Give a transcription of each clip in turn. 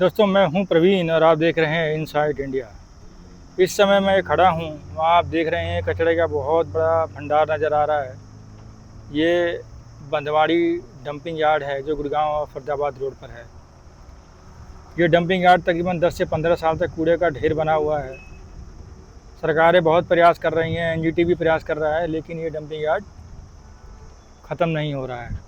दोस्तों, मैं हूं प्रवीण और आप देख रहे हैं इनसाइड इंडिया। इस समय मैं खड़ा हूं, वहाँ आप देख रहे हैं कचरे का बहुत बड़ा भंडार नज़र आ रहा है। ये बंदवाड़ी डंपिंग यार्ड है जो गुड़गांव और फरीदाबाद रोड पर है। ये डंपिंग यार्ड तकरीबन 10 से 15 साल तक कूड़े का ढेर बना हुआ है। सरकारें बहुत प्रयास कर रही हैं, एनजीटी भी प्रयास कर रहा है, लेकिन ये डंपिंग यार्ड ख़त्म नहीं हो रहा है।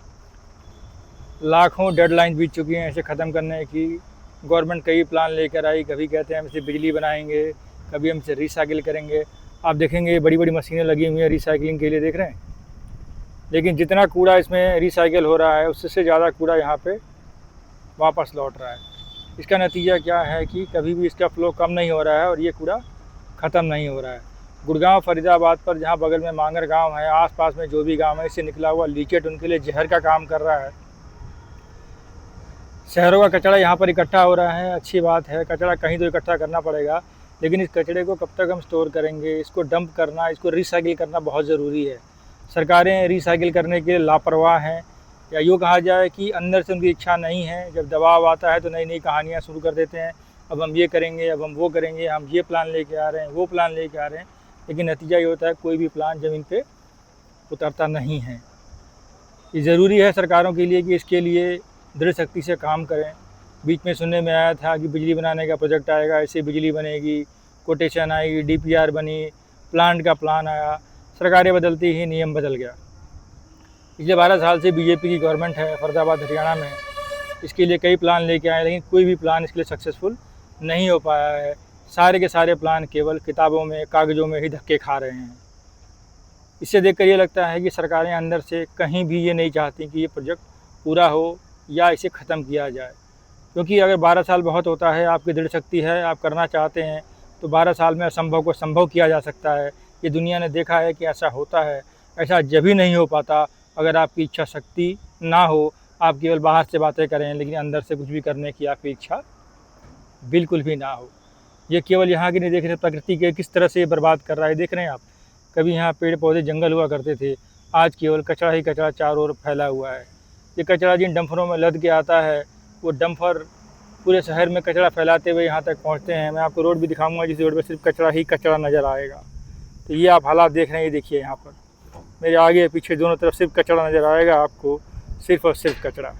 लाखों डेडलाइन बीत चुकी हैं इसे ख़त्म करने की। गवर्नमेंट कई प्लान लेकर आई, कभी कहते हैं हम इसे बिजली बनाएंगे, कभी हम इसे रिसाइकिल करेंगे। आप देखेंगे बड़ी बड़ी मशीनें लगी हुई हैं रिसाइकिलिंग के लिए, देख रहे हैं। लेकिन जितना कूड़ा इसमें रिसाइकिल हो रहा है उससे ज़्यादा कूड़ा यहाँ पे वापस लौट रहा है। इसका नतीजा क्या है कि कभी भी इसका फ्लो कम नहीं हो रहा है और ये कूड़ा ख़त्म नहीं हो रहा है। गुड़गांव फरीदाबाद पर जहाँ बगल में मांगर गाँव है, आसपास में जो भी गाँव है, इससे निकला हुआ लीकेट उनके लिए जहर का काम कर रहा है। शहरों का कचरा यहाँ पर इकट्ठा हो रहा है, अच्छी बात है, कचरा कहीं तो इकट्ठा करना पड़ेगा, लेकिन इस कचरे को कब तक हम स्टोर करेंगे। इसको डंप करना, इसको रिसाइकिल करना बहुत ज़रूरी है। सरकारें रिसाइकिल करने के लिए लापरवाह हैं, या यूँ कहा जाए कि अंदर से उनकी इच्छा नहीं है। जब दबाव आता है तो नई नई कहानियाँ शुरू कर देते हैं, अब हम ये करेंगे, अब हम वो करेंगे, हम ये प्लान लेके आ रहे हैं, वो प्लान लेके आ रहे हैं, लेकिन नतीजा ये होता है कोई भी प्लान ज़मीन पे उतरता नहीं है। ये ज़रूरी है सरकारों के लिए कि इसके लिए दृढ़ शक्ति से काम करें। बीच में सुनने में आया था कि बिजली बनाने का प्रोजेक्ट आएगा, ऐसे बिजली बनेगी, कोटेशन आई, डीपीआर बनी, प्लांट का प्लान आया, सरकारें बदलती ही नियम बदल गया। पिछले 12 साल से बीजेपी की गवर्नमेंट है फरीदाबाद हरियाणा में। इसके लिए कई प्लान लेके आए, लेकिन कोई भी प्लान इसके लिए सक्सेसफुल नहीं हो पाया है। सारे के सारे प्लान केवल किताबों में, कागज़ों में ही धक्के खा रहे हैं। इससे देखकर ये लगता है कि सरकारें अंदर से कहीं भी ये नहीं चाहती कि ये प्रोजेक्ट पूरा हो या इसे ख़त्म किया जाए। क्योंकि अगर 12 साल बहुत होता है, आपकी दृढ़ शक्ति है, आप करना चाहते हैं, तो 12 साल में असंभव को संभव किया जा सकता है। ये दुनिया ने देखा है कि ऐसा होता है। ऐसा जब भी नहीं हो पाता अगर आपकी इच्छा शक्ति ना हो, आप केवल बाहर से बातें करें लेकिन अंदर से कुछ भी करने की आपकी इच्छा बिल्कुल भी ना हो। ये केवल यहाँ की नहीं देख रहे, प्रकृति के किस तरह से ये बर्बाद कर रहा है, देख रहे हैं आप। कभी यहाँ पेड़ पौधे जंगल हुआ करते थे, आज केवल कचरा ही कचरा चारों ओर फैला हुआ है। ये कचरा जिन डंफरों में लद के आता है, वो डंफर पूरे शहर में कचरा फैलाते हुए यहाँ तक पहुँचते हैं। मैं आपको रोड भी दिखाऊंगा जिस रोड पर सिर्फ कचरा ही कचरा नज़र आएगा। तो ये आप हालात देख रहे हैं, ये देखिए यहाँ पर मेरे आगे पीछे दोनों तरफ सिर्फ कचरा नज़र आएगा आपको, सिर्फ और सिर्फ कचरा।